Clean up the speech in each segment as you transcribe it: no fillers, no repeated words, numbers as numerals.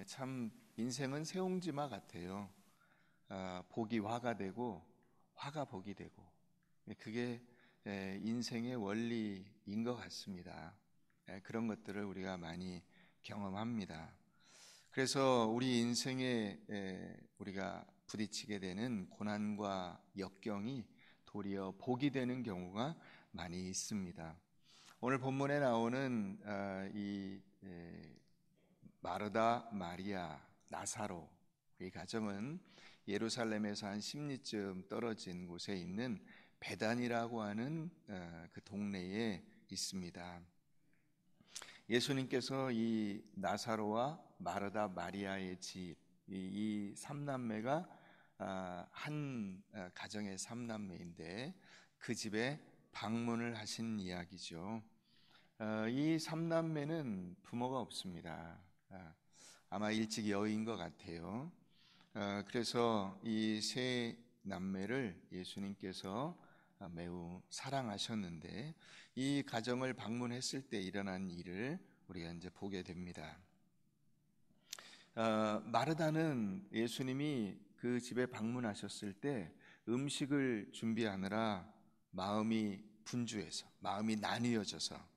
참 인생은 새옹지마 같아요. 복이 화가 되고 화가 복이 되고 그게 인생의 원리인 것 같습니다. 그런 것들을 우리가 많이 경험합니다. 그래서 우리 인생에 우리가 부딪히게 되는 고난과 역경이 도리어 복이 되는 경우가 많이 있습니다. 오늘 본문에 나오는 이 마르다, 마리아, 나사로 이 가정은 예루살렘에서 한 10리쯤 떨어진 곳에 있는 베단이라고 하는 그 동네에 있습니다. 예수님께서 이 나사로와 마르다, 마리아의 집, 이 3남매가 한 가정의 3남매인데 그 집에 방문을 하신 이야기죠. 이 3남매는 부모가 없습니다. 아마 일찍 여인 것 같아요. 그래서 이 세 남매를 예수님께서 매우 사랑하셨는데 이 가정을 방문했을 때 일어난 일을 우리가 이제 보게 됩니다. 마르다는 예수님이 그 집에 방문하셨을 때 음식을 준비하느라 마음이 분주해서, 마음이 나뉘어져서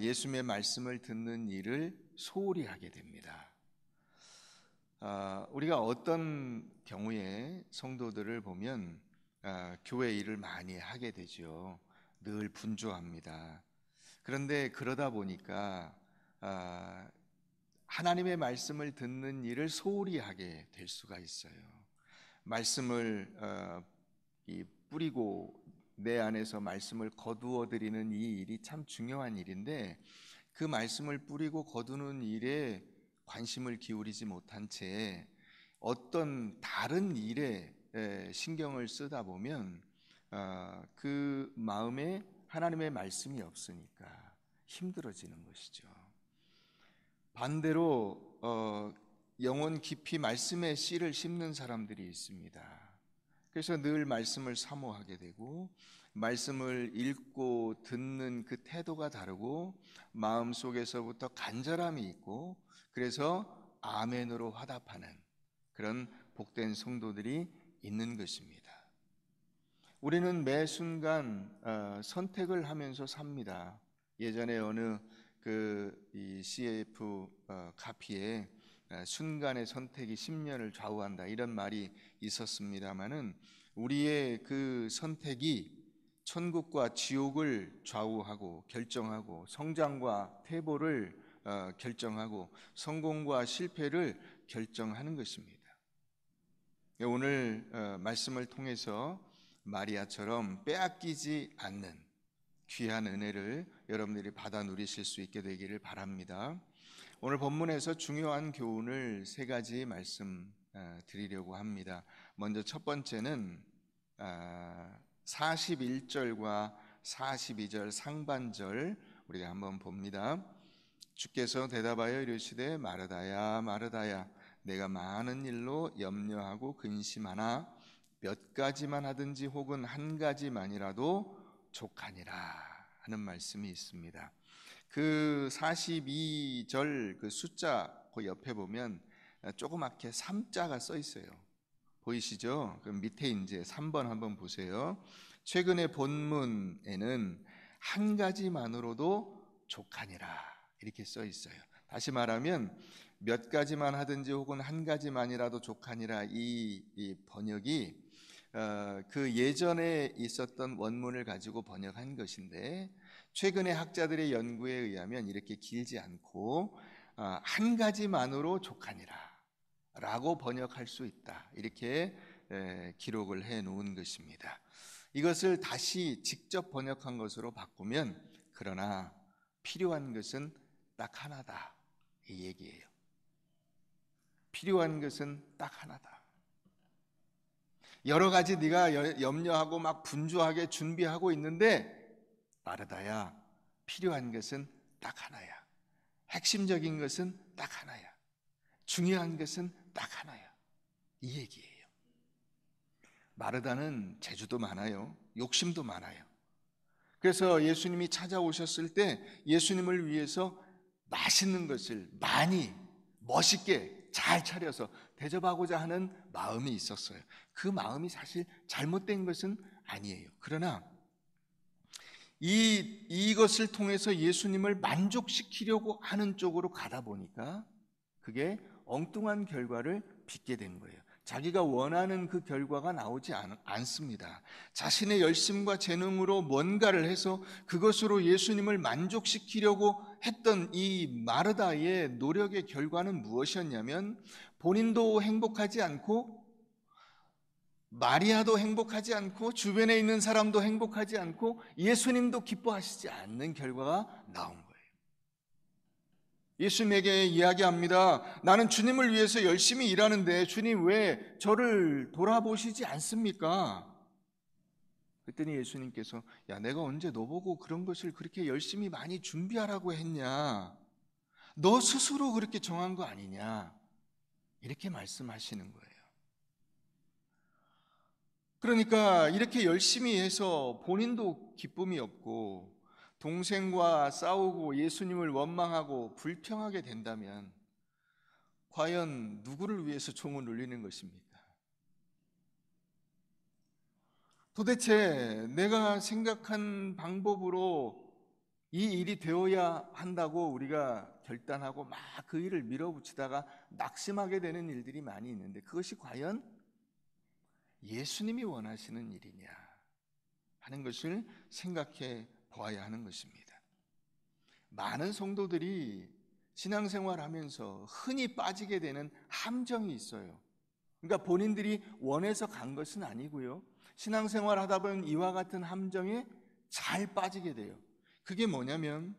예수님의 말씀을 듣는 일을 소홀히 하게 됩니다. 우리가 어떤 경우에 성도들을 보면 교회 일을 많이 하게 되죠. 늘 분주합니다. 그런데 그러다 보니까 하나님의 말씀을 듣는 일을 소홀히 하게 될 수가 있어요. 말씀을 뿌리고 내 안에서 말씀을 거두어 드리는 이 일이 참 중요한 일인데 그 말씀을 뿌리고 거두는 일에 관심을 기울이지 못한 채 어떤 다른 일에 신경을 쓰다 보면 그 마음에 하나님의 말씀이 없으니까 힘들어지는 것이죠. 반대로 영혼 깊이 말씀의 씨를 심는 사람들이 있습니다. 그래서 늘 말씀을 사모하게 되고 말씀을 읽고 듣는 그 태도가 다르고 마음속에서부터 간절함이 있고 그래서 아멘으로 화답하는 그런 복된 성도들이 있는 것입니다. 우리는 매 순간 선택을 하면서 삽니다. 예전에 어느 이 CF 카피에 순간의 선택이 10년을 좌우한다 이런 말이 있었습니다마는 우리의 그 선택이 천국과 지옥을 좌우하고 결정하고 성장과 퇴보를 결정하고 성공과 실패를 결정하는 것입니다. 오늘 말씀을 통해서 마리아처럼 빼앗기지 않는 귀한 은혜를 여러분들이 받아 누리실 수 있게 되기를 바랍니다. 오늘 본문에서 중요한 교훈을 세 가지 말씀드리려고 합니다. 먼저 첫 번째는 41절과 42절 상반절 우리가 한번 봅니다. 주께서 대답하여 이르시되 마르다야 마르다야 내가 많은 일로 염려하고 근심하나 몇 가지만 하든지 혹은 한 가지만이라도 족하니라 하는 말씀이 있습니다. 그 42절 그 숫자 그 옆에 보면 조그맣게 3자가 써 있어요. 보이시죠? 그 밑에 이제 3번 한번 보세요. 최근에 본문에는 한 가지만으로도 족하니라 이렇게 써 있어요. 다시 말하면 몇 가지만 하든지 혹은 한 가지만이라도 족하니라 이 번역이 그 예전에 있었던 원문을 가지고 번역한 것인데 최근에 학자들의 연구에 의하면 이렇게 길지 않고 한 가지만으로 족하니라 라고 번역할 수 있다 이렇게 기록을 해 놓은 것입니다. 이것을 다시 직접 번역한 것으로 바꾸면 그러나 필요한 것은 딱 하나다 이 얘기예요. 필요한 것은 딱 하나다. 여러 가지 네가 염려하고 막 분주하게 준비하고 있는데 마르다야 필요한 것은 딱 하나야. 핵심적인 것은 딱 하나야. 중요한 것은 딱 하나야. 이 얘기예요. 마르다는 재주도 많아요. 욕심도 많아요. 그래서 예수님이 찾아오셨을 때 예수님을 위해서 맛있는 것을 많이 멋있게 잘 차려서 대접하고자 하는 마음이 있었어요. 그 마음이 사실 잘못된 것은 아니에요. 그러나 이것을 통해서 예수님을 만족시키려고 하는 쪽으로 가다 보니까 그게 엉뚱한 결과를 빚게 된 거예요. 자기가 원하는 그 결과가 나오지 않습니다. 자신의 열심과 재능으로 뭔가를 해서 그것으로 예수님을 만족시키려고 했던 이 마르다의 노력의 결과는 무엇이었냐면 본인도 행복하지 않고 마리아도 행복하지 않고 주변에 있는 사람도 행복하지 않고 예수님도 기뻐하시지 않는 결과가 나온 거예요. 예수님에게 이야기합니다. 나는 주님을 위해서 열심히 일하는데 주님 왜 저를 돌아보시지 않습니까? 그랬더니 예수님께서 야, 내가 언제 너보고 그런 것을 그렇게 열심히 많이 준비하라고 했냐? 너 스스로 그렇게 정한 거 아니냐? 이렇게 말씀하시는 거예요. 그러니까 이렇게 열심히 해서 본인도 기쁨이 없고 동생과 싸우고 예수님을 원망하고 불평하게 된다면 과연 누구를 위해서 종을 울리는 것입니까? 도대체 내가 생각한 방법으로 이 일이 되어야 한다고 우리가 결단하고 막 그 일을 밀어붙이다가 낙심하게 되는 일들이 많이 있는데 그것이 과연 예수님이 원하시는 일이냐 하는 것을 생각해 보아야 하는 것입니다. 많은 성도들이 신앙생활하면서 흔히 빠지게 되는 함정이 있어요. 그러니까 본인들이 원해서 간 것은 아니고요. 신앙생활하다 보면 이와 같은 함정에 잘 빠지게 돼요. 그게 뭐냐면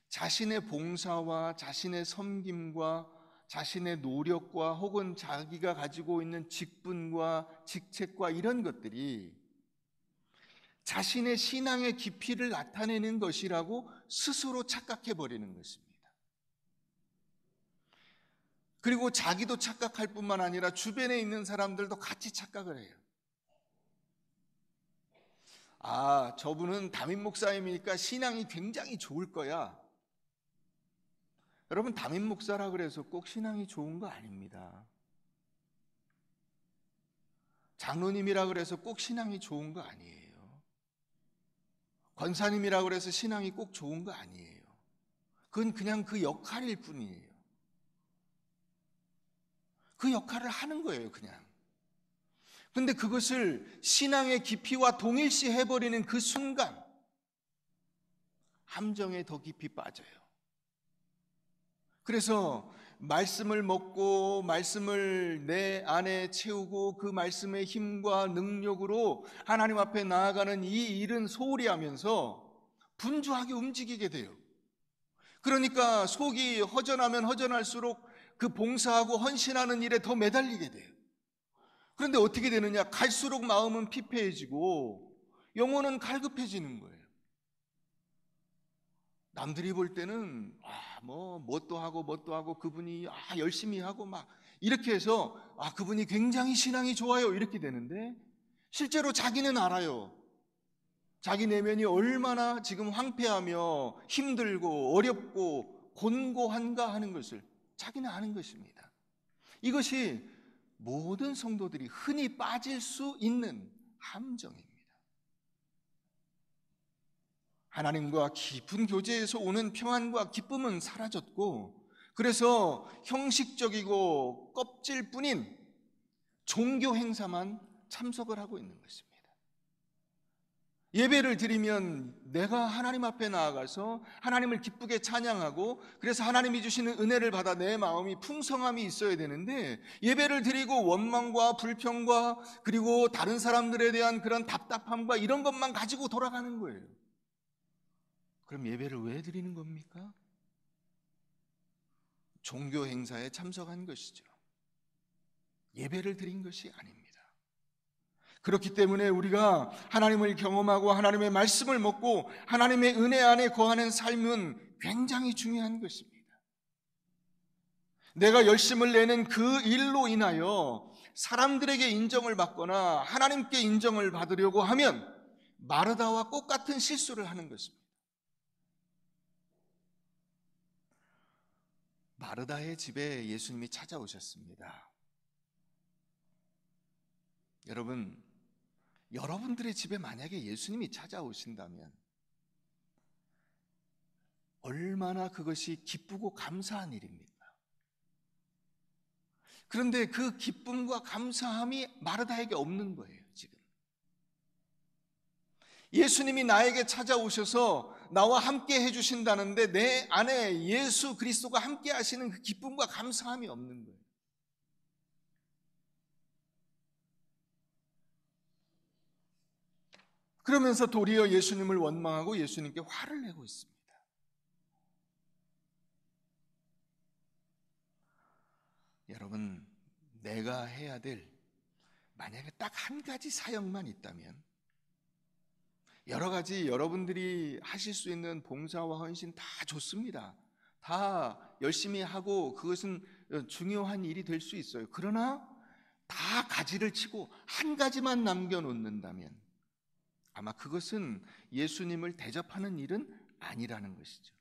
자신의 봉사와 자신의 섬김과 자신의 노력과 혹은 자기가 가지고 있는 직분과 직책과 이런 것들이 자신의 신앙의 깊이를 나타내는 것이라고 스스로 착각해 버리는 것입니다. 그리고 자기도 착각할 뿐만 아니라 주변에 있는 사람들도 같이 착각을 해요. 아, 저분은 담임 목사님이니까 신앙이 굉장히 좋을 거야. 여러분, 담임 목사라 그래서 꼭 신앙이 좋은 거 아닙니다. 장로님이라 그래서 꼭 신앙이 좋은 거 아니에요. 권사님이라 그래서 신앙이 꼭 좋은 거 아니에요. 그건 그냥 그 역할일 뿐이에요. 그 역할을 하는 거예요, 그냥. 근데 그것을 신앙의 깊이와 동일시 해버리는 그 순간 함정에 더 깊이 빠져요. 그래서 말씀을 먹고 말씀을 내 안에 채우고 그 말씀의 힘과 능력으로 하나님 앞에 나아가는 이 일은 소홀히 하면서 분주하게 움직이게 돼요. 그러니까 속이 허전하면 허전할수록 그 봉사하고 헌신하는 일에 더 매달리게 돼요. 그런데 어떻게 되느냐? 갈수록 마음은 피폐해지고 영혼은 갈급해지는 거예요. 남들이 볼 때는 뭣도 하고 그분이 열심히 하고 막 이렇게 해서 그분이 굉장히 신앙이 좋아요 이렇게 되는데 실제로 자기는 알아요. 자기 내면이 얼마나 지금 황폐하며 힘들고 어렵고 곤고한가 하는 것을 자기는 아는 것입니다. 이것이 모든 성도들이 흔히 빠질 수 있는 함정입니다. 하나님과 깊은 교제에서 오는 평안과 기쁨은 사라졌고 그래서 형식적이고 껍질뿐인 종교 행사만 참석을 하고 있는 것입니다. 예배를 드리면 내가 하나님 앞에 나아가서 하나님을 기쁘게 찬양하고 그래서 하나님이 주시는 은혜를 받아 내 마음이 풍성함이 있어야 되는데 예배를 드리고 원망과 불평과 그리고 다른 사람들에 대한 그런 답답함과 이런 것만 가지고 돌아가는 거예요. 그럼 예배를 왜 드리는 겁니까? 종교 행사에 참석한 것이죠. 예배를 드린 것이 아닙니다. 그렇기 때문에 우리가 하나님을 경험하고 하나님의 말씀을 먹고 하나님의 은혜 안에 거하는 삶은 굉장히 중요한 것입니다. 내가 열심을 내는 그 일로 인하여 사람들에게 인정을 받거나 하나님께 인정을 받으려고 하면 마르다와 똑같은 실수를 하는 것입니다. 마르다의 집에 예수님이 찾아오셨습니다. 여러분, 여러분들의 집에 만약에 예수님이 찾아오신다면 얼마나 그것이 기쁘고 감사한 일입니까? 그런데 그 기쁨과 감사함이 마르다에게 없는 거예요, 지금. 예수님이 나에게 찾아오셔서 나와 함께 해주신다는데 내 안에 예수 그리스도가 함께 하시는 그 기쁨과 감사함이 없는 거예요. 그러면서 도리어 예수님을 원망하고 예수님께 화를 내고 있습니다. 여러분, 내가 해야 될 만약에 딱 한 가지 사역만 있다면, 여러 가지 여러분들이 하실 수 있는 봉사와 헌신 다 좋습니다. 다 열심히 하고 그것은 중요한 일이 될 수 있어요. 그러나 다 가지를 치고 한 가지만 남겨놓는다면 아마 그것은 예수님을 대접하는 일은 아니라는 것이죠.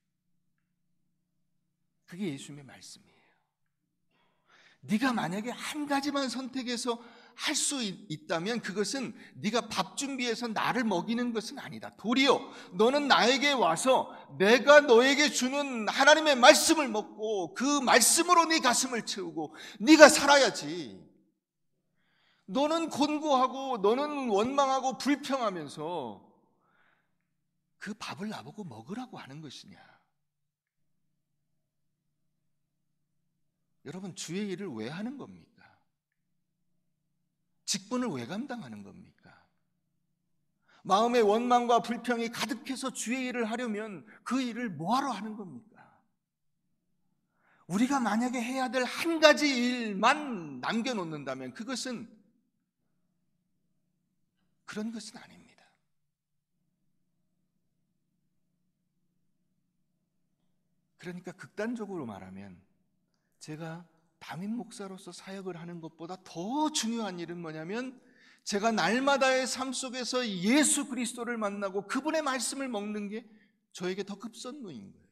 그게 예수님의 말씀이에요. 네가 만약에 한 가지만 선택해서 할 수 있다면 그것은 네가 밥 준비해서 나를 먹이는 것은 아니다. 도리어 너는 나에게 와서 내가 너에게 주는 하나님의 말씀을 먹고 그 말씀으로 네 가슴을 채우고 네가 살아야지. 너는 곤고하고 너는 원망하고 불평하면서 그 밥을 나보고 먹으라고 하는 것이냐. 여러분, 주의 일을 왜 하는 겁니까? 직분을 왜 감당하는 겁니까? 마음의 원망과 불평이 가득해서 주의 일을 하려면 그 일을 뭐하러 하는 겁니까? 우리가 만약에 해야 될 한 가지 일만 남겨놓는다면 그것은 그런 것은 아닙니다. 그러니까 극단적으로 말하면 제가 담임 목사로서 사역을 하는 것보다 더 중요한 일은 뭐냐면 제가 날마다의 삶 속에서 예수 그리스도를 만나고 그분의 말씀을 먹는 게 저에게 더 급선무인 거예요.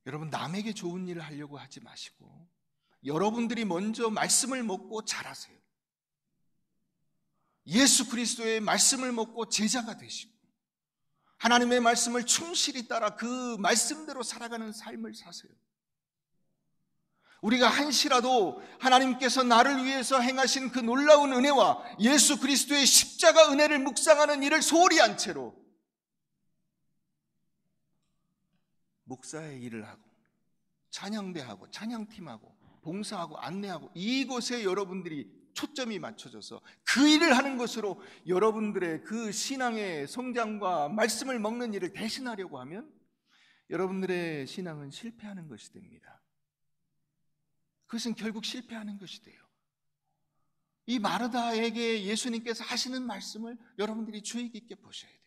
여러분, 남에게 좋은 일을 하려고 하지 마시고 여러분들이 먼저 말씀을 먹고 자라세요. 예수 그리스도의 말씀을 먹고 제자가 되시고 하나님의 말씀을 충실히 따라 그 말씀대로 살아가는 삶을 사세요. 우리가 한시라도 하나님께서 나를 위해서 행하신 그 놀라운 은혜와 예수 그리스도의 십자가 은혜를 묵상하는 일을 소홀히 한 채로 목사의 일을 하고 찬양대하고 찬양팀하고 봉사하고 안내하고 이곳에 여러분들이 초점이 맞춰져서 그 일을 하는 것으로 여러분들의 그 신앙의 성장과 말씀을 먹는 일을 대신하려고 하면 여러분들의 신앙은 실패하는 것이 됩니다. 그것은 결국 실패하는 것이 돼요. 이 마르다에게 예수님께서 하시는 말씀을 여러분들이 주의 깊게 보셔야 돼요.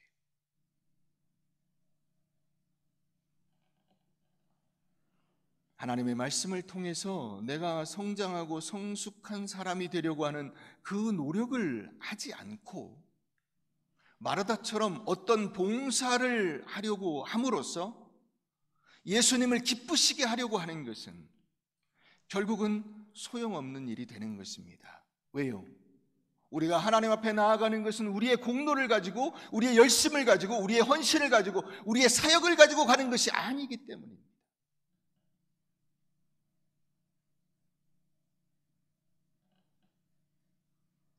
하나님의 말씀을 통해서 내가 성장하고 성숙한 사람이 되려고 하는 그 노력을 하지 않고 마르다처럼 어떤 봉사를 하려고 함으로써 예수님을 기쁘시게 하려고 하는 것은 결국은 소용없는 일이 되는 것입니다. 왜요? 우리가 하나님 앞에 나아가는 것은 우리의 공로를 가지고 우리의 열심을 가지고 우리의 헌신을 가지고 우리의 사역을 가지고 가는 것이 아니기 때문입니다.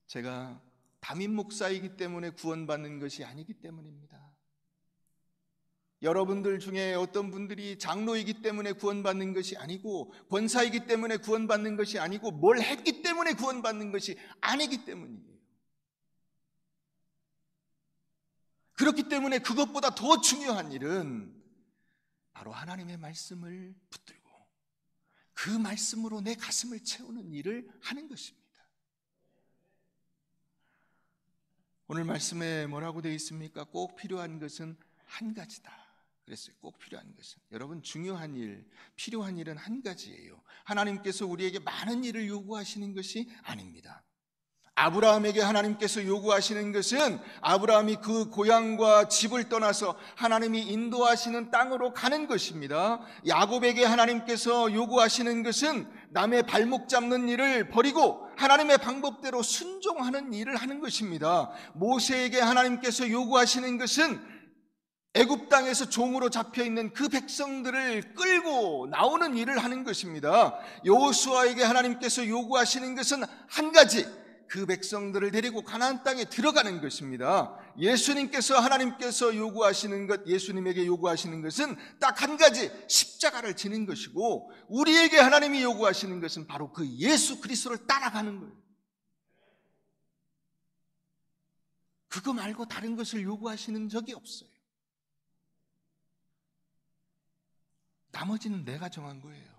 제가 담임 목사이기 때문에 구원받는 것이 아니기 때문입니다. 여러분들 중에 어떤 분들이 장로이기 때문에 구원받는 것이 아니고 권사이기 때문에 구원받는 것이 아니고 뭘 했기 때문에 구원받는 것이 아니기 때문이에요. 그렇기 때문에 그것보다 더 중요한 일은 바로 하나님의 말씀을 붙들고 그 말씀으로 내 가슴을 채우는 일을 하는 것입니다. 오늘 말씀에 뭐라고 되어 있습니까? 꼭 필요한 것은 한 가지다 그랬어요. 꼭 필요한 것은. 여러분, 중요한 일, 필요한 일은 한 가지예요. 하나님께서 우리에게 많은 일을 요구하시는 것이 아닙니다. 아브라함에게 하나님께서 요구하시는 것은 아브라함이 그 고향과 집을 떠나서 하나님이 인도하시는 땅으로 가는 것입니다. 야곱에게 하나님께서 요구하시는 것은 남의 발목 잡는 일을 버리고 하나님의 방법대로 순종하는 일을 하는 것입니다. 모세에게 하나님께서 요구하시는 것은 애굽 땅에서 종으로 잡혀있는 그 백성들을 끌고 나오는 일을 하는 것입니다. 여호수아에게 하나님께서 요구하시는 것은 한 가지, 그 백성들을 데리고 가나안 땅에 들어가는 것입니다. 하나님께서 요구하시는 것, 예수님에게 요구하시는 것은 딱 한 가지, 십자가를 지는 것이고, 우리에게 하나님이 요구하시는 것은 바로 그 예수 그리스도를 따라가는 거예요. 그거 말고 다른 것을 요구하시는 적이 없어요. 나머지는 내가 정한 거예요.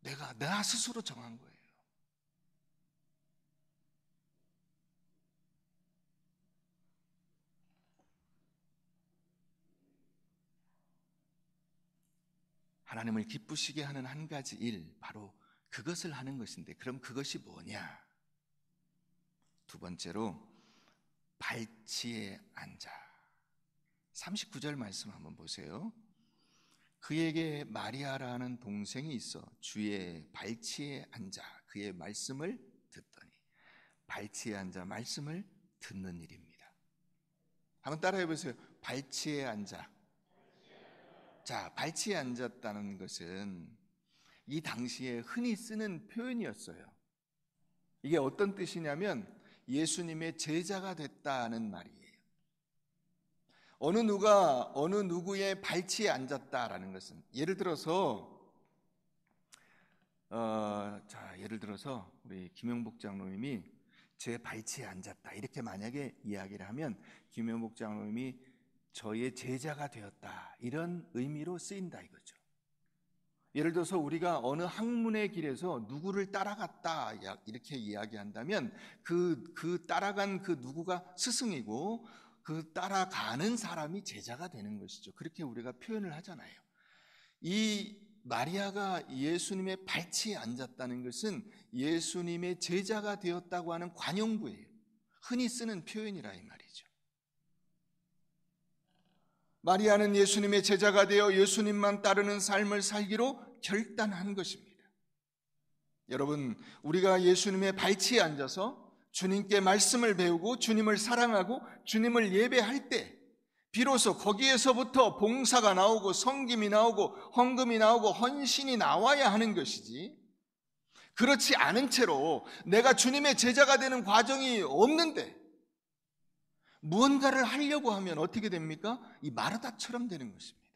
내가 스스로 정한 거예요. 하나님을 기쁘시게 하는 한 가지 일, 바로 그것을 하는 것인데, 그럼 그것이 뭐냐? 두 번째로 발치에 앉아. 39절 말씀 한번 보세요. 그에게 마리아라는 동생이 있어 주의 발치에 앉아 그의 말씀을 듣더니. 발치에 앉아 말씀을 듣는 일입니다. 한번 따라해 보세요. 발치에 앉아. 자, 발치에 앉았다는 것은 이 당시에 흔히 쓰는 표현이었어요. 이게 어떤 뜻이냐면 예수님의 제자가 됐다는 말이에요. 어느 누구의 발치에 앉았다라는 것은, 예를 들어서 우리 김영복 장로님이 제 발치에 앉았다, 이렇게 만약에 이야기를 하면 김영복 장로님이 저의 제자가 되었다, 이런 의미로 쓰인다 이거죠. 예를 들어서 우리가 어느 학문의 길에서 누구를 따라갔다 이렇게 이야기한다면 그 따라간 그 누구가 스승이고 그 따라가는 사람이 제자가 되는 것이죠. 그렇게 우리가 표현을 하잖아요. 이 마리아가 예수님의 발치에 앉았다는 것은 예수님의 제자가 되었다고 하는 관용구예요. 흔히 쓰는 표현이라 이 말이죠. 마리아는 예수님의 제자가 되어 예수님만 따르는 삶을 살기로 결단한 것입니다. 여러분, 우리가 예수님의 발치에 앉아서 주님께 말씀을 배우고 주님을 사랑하고 주님을 예배할 때 비로소 거기에서부터 봉사가 나오고 섬김이 나오고 헌금이 나오고 헌신이 나와야 하는 것이지, 그렇지 않은 채로 내가 주님의 제자가 되는 과정이 없는데 무언가를 하려고 하면 어떻게 됩니까? 이 마르다처럼 되는 것입니다.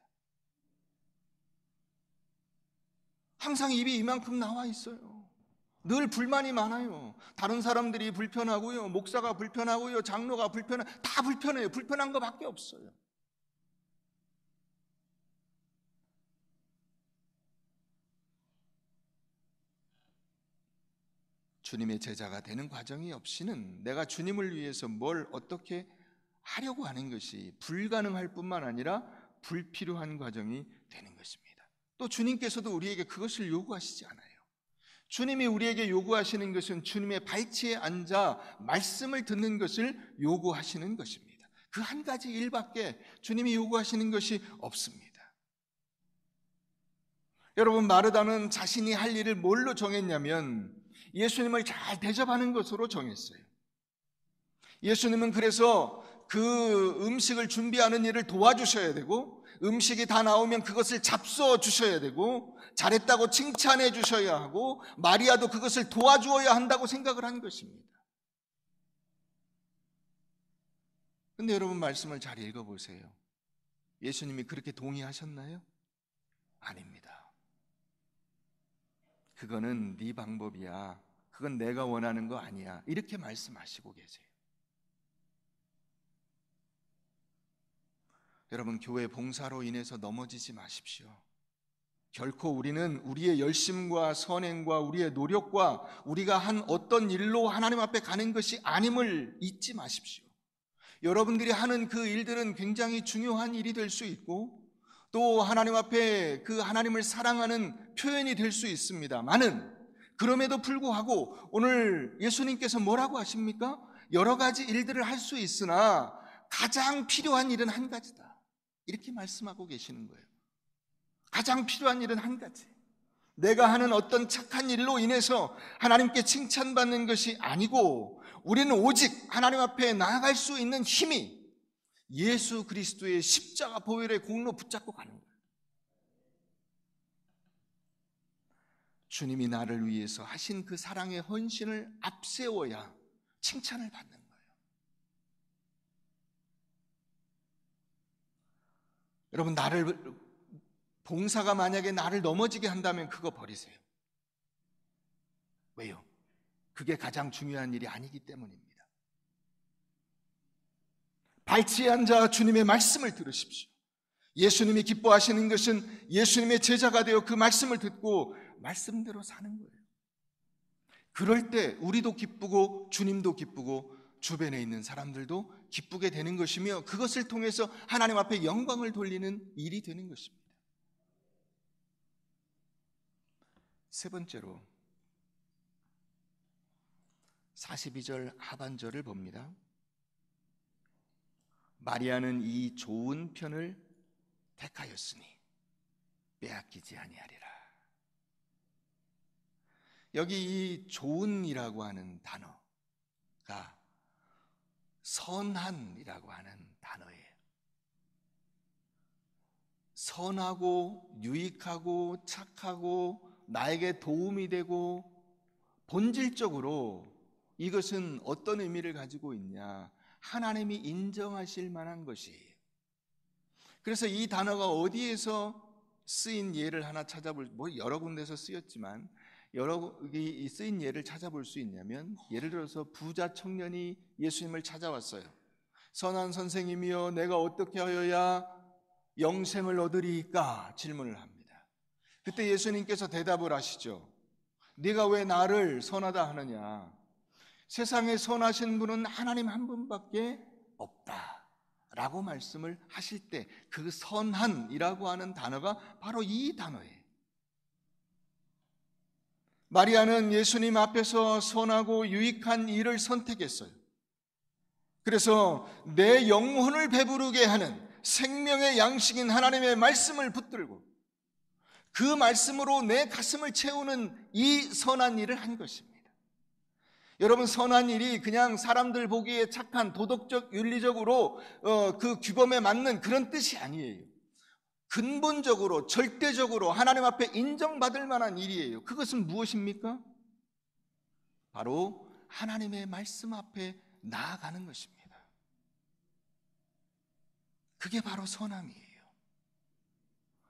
항상 입이 이만큼 나와 있어요. 늘 불만이 많아요. 다른 사람들이 불편하고요, 목사가 불편하고요, 장로가 다 불편해요. 불편한 것밖에 없어요. 주님의 제자가 되는 과정이 없이는 내가 주님을 위해서 뭘 어떻게 하려고 하는 것이 불가능할 뿐만 아니라 불필요한 과정이 되는 것입니다. 또 주님께서도 우리에게 그것을 요구하시지 않아요. 주님이 우리에게 요구하시는 것은 주님의 발치에 앉아 말씀을 듣는 것을 요구하시는 것입니다. 그 한 가지 일밖에 주님이 요구하시는 것이 없습니다. 여러분, 마르다는 자신이 할 일을 뭘로 정했냐면 예수님을 잘 대접하는 것으로 정했어요. 예수님은 그래서 그 음식을 준비하는 일을 도와주셔야 되고, 음식이 다 나오면 그것을 잡숴 주셔야 되고, 잘했다고 칭찬해 주셔야 하고, 마리아도 그것을 도와주어야 한다고 생각을 한 것입니다. 근데 여러분, 말씀을 잘 읽어보세요. 예수님이 그렇게 동의하셨나요? 아닙니다. 그거는 네 방법이야, 그건 내가 원하는 거 아니야, 이렇게 말씀하시고 계세요. 여러분, 교회 봉사로 인해서 넘어지지 마십시오. 결코 우리는 우리의 열심과 선행과 우리의 노력과 우리가 한 어떤 일로 하나님 앞에 가는 것이 아님을 잊지 마십시오. 여러분들이 하는 그 일들은 굉장히 중요한 일이 될 수 있고, 또 하나님 앞에 그 하나님을 사랑하는 표현이 될 수 있습니다만은, 그럼에도 불구하고 오늘 예수님께서 뭐라고 하십니까? 여러 가지 일들을 할 수 있으나 가장 필요한 일은 한 가지다, 이렇게 말씀하고 계시는 거예요. 가장 필요한 일은 한 가지. 내가 하는 어떤 착한 일로 인해서 하나님께 칭찬받는 것이 아니고, 우리는 오직 하나님 앞에 나아갈 수 있는 힘이 예수 그리스도의 십자가 보혈의 공로 붙잡고 가는 거예요. 주님이 나를 위해서 하신 그 사랑의 헌신을 앞세워야 칭찬을 받는 거예요. 여러분, 봉사가 만약에 나를 넘어지게 한다면 그거 버리세요. 왜요? 그게 가장 중요한 일이 아니기 때문입니다. 발치에 앉아 주님의 말씀을 들으십시오. 예수님이 기뻐하시는 것은 예수님의 제자가 되어 그 말씀을 듣고 말씀대로 사는 거예요. 그럴 때 우리도 기쁘고 주님도 기쁘고 주변에 있는 사람들도 기쁘게 되는 것이며, 그것을 통해서 하나님 앞에 영광을 돌리는 일이 되는 것입니다. 세 번째로 42절 하반절을 봅니다. 마리아는 이 좋은 편을 택하였으니 빼앗기지 아니하리라. 여기 이 좋은이라고 하는 단어가 선한이라고 하는 단어예요. 선하고 유익하고 착하고 나에게 도움이 되고, 본질적으로 이것은 어떤 의미를 가지고 있냐? 하나님이 인정하실 만한 것이에요. 그래서 이 단어가 어디에서 쓰인 예를 하나 찾아볼, 여러 군데서 쓰였지만 여러 쓰인 예를 찾아볼 수 있냐면, 예를 들어서 부자 청년이 예수님을 찾아왔어요. 선한 선생님이여, 내가 어떻게 하여야 영생을 얻으리까? 질문을 합니다. 그때 예수님께서 대답을 하시죠. 네가 왜 나를 선하다 하느냐? 세상에 선하신 분은 하나님 한 분밖에 없다 라고 말씀을 하실 때, 그 선한이라고 하는 단어가 바로 이 단어예요. 마리아는 예수님 앞에서 선하고 유익한 일을 선택했어요. 그래서 내 영혼을 배부르게 하는 생명의 양식인 하나님의 말씀을 붙들고 그 말씀으로 내 가슴을 채우는 이 선한 일을 한 것입니다. 여러분, 선한 일이 그냥 사람들 보기에 착한 도덕적 윤리적으로 그 규범에 맞는 그런 뜻이 아니에요. 근본적으로 절대적으로 하나님 앞에 인정받을 만한 일이에요. 그것은 무엇입니까? 바로 하나님의 말씀 앞에 나아가는 것입니다. 그게 바로 선함이에요.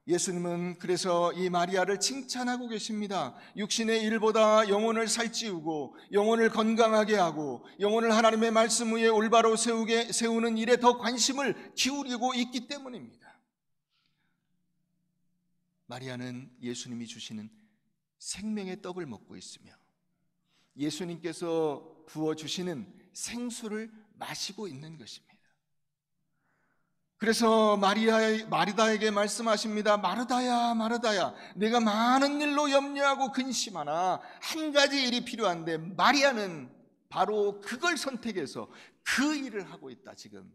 예수님은 그래서 이 마리아를 칭찬하고 계십니다. 육신의 일보다 영혼을 살찌우고 영혼을 건강하게 하고 영혼을 하나님의 말씀 위에 올바로 세우는 일에 더 관심을 기울이고 있기 때문입니다. 마리아는 예수님이 주시는 생명의 떡을 먹고 있으며 예수님께서 부어주시는 생수를 마시고 있는 것입니다. 그래서 마르다에게 말씀하십니다. 마르다야, 마르다야, 내가 많은 일로 염려하고 근심하나 한 가지 일이 필요한데, 마리아는 바로 그걸 선택해서 그 일을 하고 있다. 지금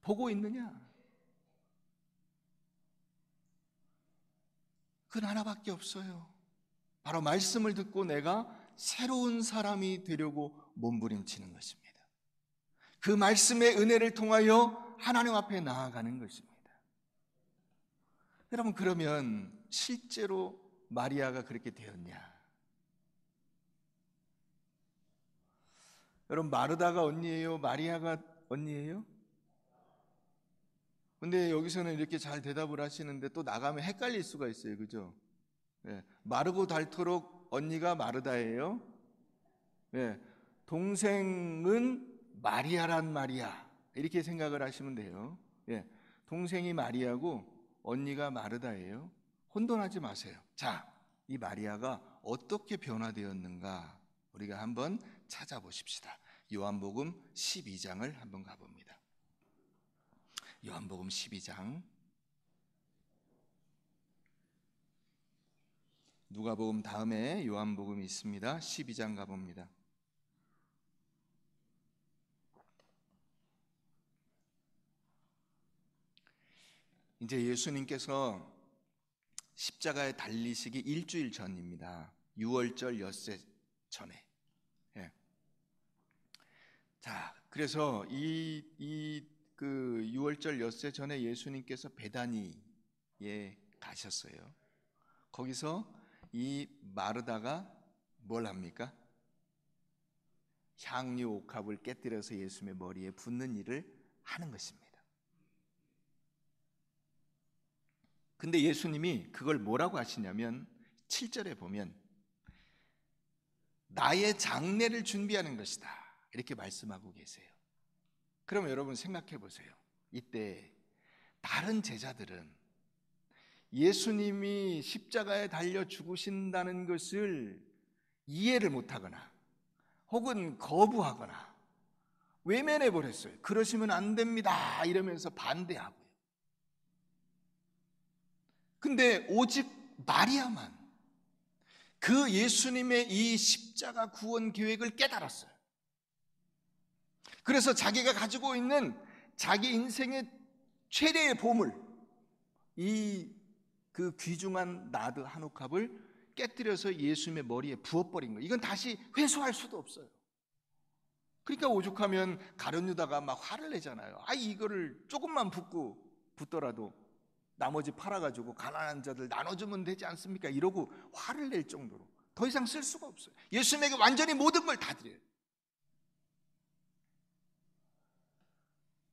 보고 있느냐? 그건 하나밖에 없어요. 바로 말씀을 듣고 내가 새로운 사람이 되려고 몸부림치는 것입니다. 그 말씀의 은혜를 통하여 하나님 앞에 나아가는 것입니다. 여러분, 그러면 실제로 마리아가 그렇게 되었냐? 여러분, 마르다가 언니예요? 마리아가 언니예요? 근데 여기서는 이렇게 잘 대답을 하시는데 또 나가면 헷갈릴 수가 있어요. 그죠? 네. 마르고 닳도록 언니가 마르다예요. 네. 동생은 마리아란 말이야. 이렇게 생각을 하시면 돼요. 예, 동생이 마리아고 언니가 마르다예요. 혼돈하지 마세요. 자, 이 마리아가 어떻게 변화되었는가 우리가 한번 찾아보십시다. 요한복음 12장을 한번 가봅니다. 요한복음 12장 누가복음 다음에 요한복음이 있습니다. 12장 가봅니다. 이제 예수님께서 십자가에 달리시기 일주일 전입니다. 6월절 엿새 전에. 예. 자, 그래서 그 6월절 엿새 전에 예수님께서 베다니에 가셨어요. 거기서 이 마르다가 뭘 합니까? 향유 옥합을 깨뜨려서 예수님의 머리에 붓는 일을 하는 것입니다. 근데 예수님이 그걸 뭐라고 하시냐면 7절에 보면 나의 장례를 준비하는 것이다 이렇게 말씀하고 계세요. 그러면 여러분 생각해 보세요. 이때 다른 제자들은 예수님이 십자가에 달려 죽으신다는 것을 이해를 못하거나 혹은 거부하거나 외면해 버렸어요. 그러시면 안 됩니다 이러면서 반대하고요. 근데 오직 마리아만 그 예수님의 이 십자가 구원 계획을 깨달았어요. 그래서 자기가 가지고 있는 자기 인생의 최대의 보물, 그 귀중한 나드 한 옥합을 깨뜨려서 예수님의 머리에 부어버린 거예요. 이건 다시 회수할 수도 없어요. 그러니까 오죽하면 가룟 유다가 막 화를 내잖아요. 이거를 조금만 붓더라도 나머지 팔아가지고 가난한 자들 나눠주면 되지 않습니까? 이러고 화를 낼 정도로 더 이상 쓸 수가 없어요. 예수님에게 완전히 모든 걸 다 드려요.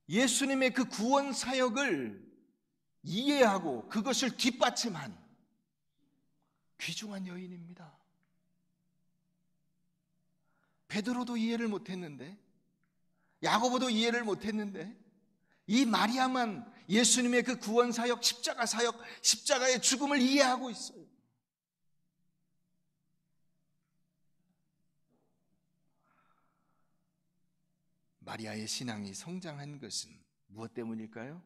예수님의 그 구원 사역을 이해하고 그것을 뒷받침한 귀중한 여인입니다. 베드로도 이해를 못했는데, 야고보도 이해를 못했는데, 이 마리아만 예수님의 그 구원 사역, 십자가 사역, 십자가의 죽음을 이해하고 있어요. 마리아의 신앙이 성장한 것은 무엇 때문일까요?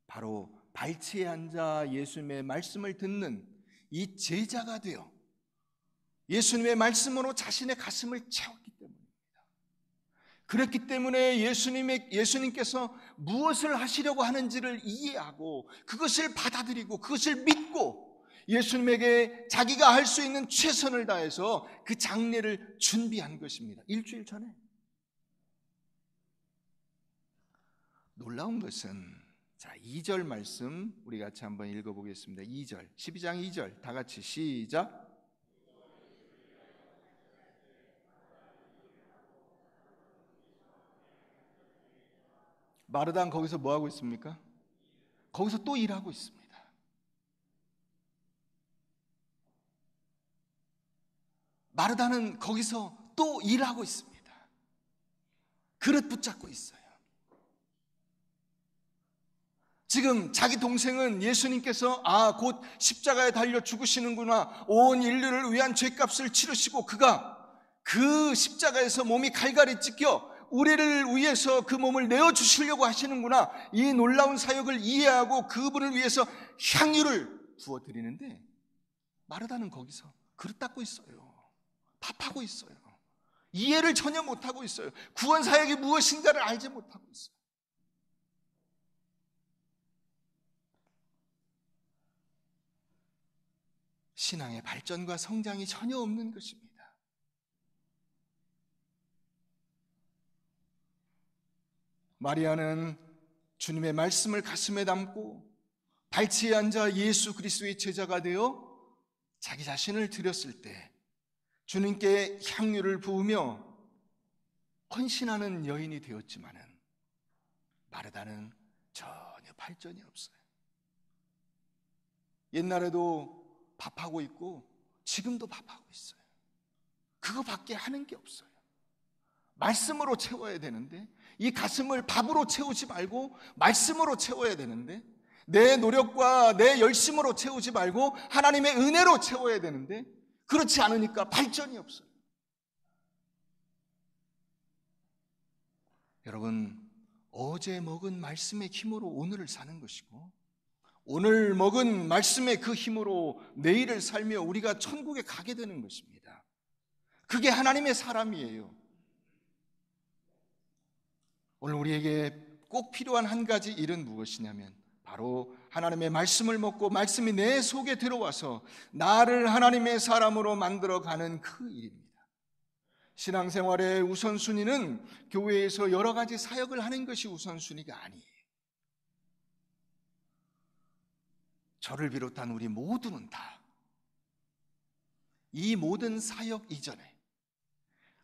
바로 발치에 앉아 예수님의 말씀을 듣는 이 제자가 되어 예수님의 말씀으로 자신의 가슴을 채웠기 때문입니다. 그렇기 때문에 예수님께서 무엇을 하시려고 하는지를 이해하고 그것을 받아들이고 그것을 믿고 예수님에게 자기가 할 수 있는 최선을 다해서 그 장례를 준비한 것입니다. 일주일 전에. 놀라운 것은 2절 말씀 우리 같이 한번 읽어보겠습니다. 2절, 12장 2절 다 같이 시작. 마르다는 거기서 뭐 하고 있습니까? 거기서 또 일하고 있습니다. 마르다는 거기서 또 일하고 있습니다. 그릇 붙잡고 있어요. 지금 자기 동생은 예수님께서 곧 십자가에 달려 죽으시는구나, 온 인류를 위한 죄값을 치르시고 그가 그 십자가에서 몸이 갈갈이 찢겨 우리를 위해서 그 몸을 내어주시려고 하시는구나, 이 놀라운 사역을 이해하고 그분을 위해서 향유를 부어드리는데 마르다는 거기서 그릇 닦고 있어요. 밥하고 있어요. 이해를 전혀 못하고 있어요. 구원 사역이 무엇인가를 알지 못하고 있어요. 신앙의 발전과 성장이 전혀 없는 것입니다. 마리아는 주님의 말씀을 가슴에 담고 발치에 앉아 예수 그리스도의 제자가 되어 자기 자신을 드렸을 때 주님께 향유를 부으며 헌신하는 여인이 되었지만은 마르다는 전혀 발전이 없어요. 옛날에도 밥하고 있고 지금도 밥하고 있어요. 그거밖에 하는 게 없어요. 말씀으로 채워야 되는데 이 가슴을 밥으로 채우지 말고 말씀으로 채워야 되는데, 내 노력과 내 열심으로 채우지 말고 하나님의 은혜로 채워야 되는데 그렇지 않으니까 발전이 없어요. 여러분, 어제 먹은 말씀의 힘으로 오늘을 사는 것이고 오늘 먹은 말씀의 그 힘으로 내일을 살며 우리가 천국에 가게 되는 것입니다. 그게 하나님의 사람이에요. 오늘 우리에게 꼭 필요한 한 가지 일은 무엇이냐면 바로 하나님의 말씀을 먹고 말씀이 내 속에 들어와서 나를 하나님의 사람으로 만들어가는 그 일입니다. 신앙생활의 우선순위는 교회에서 여러 가지 사역을 하는 것이 우선순위가 아니에요. 저를 비롯한 우리 모두는 다 이 모든 사역 이전에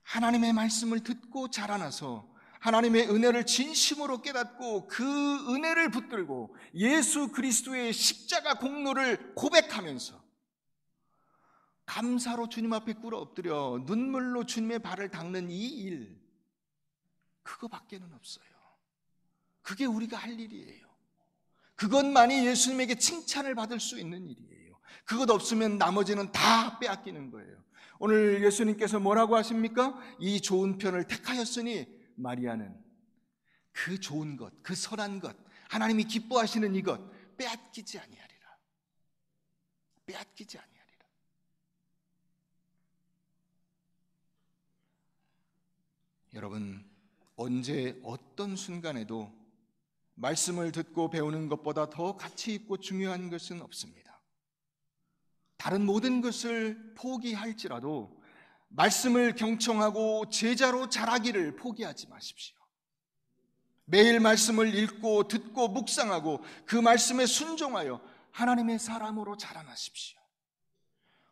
하나님의 말씀을 듣고 자라나서 하나님의 은혜를 진심으로 깨닫고 그 은혜를 붙들고 예수 그리스도의 십자가 공로를 고백하면서 감사로 주님 앞에 꿇어 엎드려 눈물로 주님의 발을 닦는 이 일, 그거밖에는 없어요. 그게 우리가 할 일이에요. 그것만이 예수님에게 칭찬을 받을 수 있는 일이에요. 그것 없으면 나머지는 다 빼앗기는 거예요. 오늘 예수님께서 뭐라고 하십니까? 이 좋은 편을 택하였으니 마리아는 그 좋은 것, 그 선한 것, 하나님이 기뻐하시는 이것 빼앗기지 아니하리라. 빼앗기지 아니하리라. 여러분, 언제 어떤 순간에도 말씀을 듣고 배우는 것보다 더 가치 있고 중요한 것은 없습니다. 다른 모든 것을 포기할지라도 말씀을 경청하고 제자로 자라기를 포기하지 마십시오. 매일 말씀을 읽고 듣고 묵상하고 그 말씀에 순종하여 하나님의 사람으로 자라나십시오.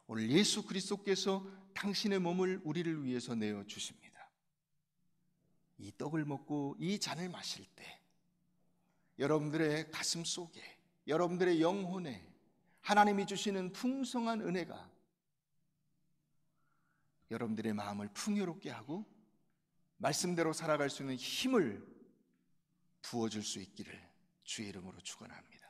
오늘 예수 그리스도께서 당신의 몸을 우리를 위해서 내어주십니다. 이 떡을 먹고 이 잔을 마실 때 여러분들의 가슴 속에, 여러분들의 영혼에 하나님이 주시는 풍성한 은혜가 여러분들의 마음을 풍요롭게 하고 말씀대로 살아갈 수 있는 힘을 부어줄 수 있기를 주의 이름으로 축원합니다.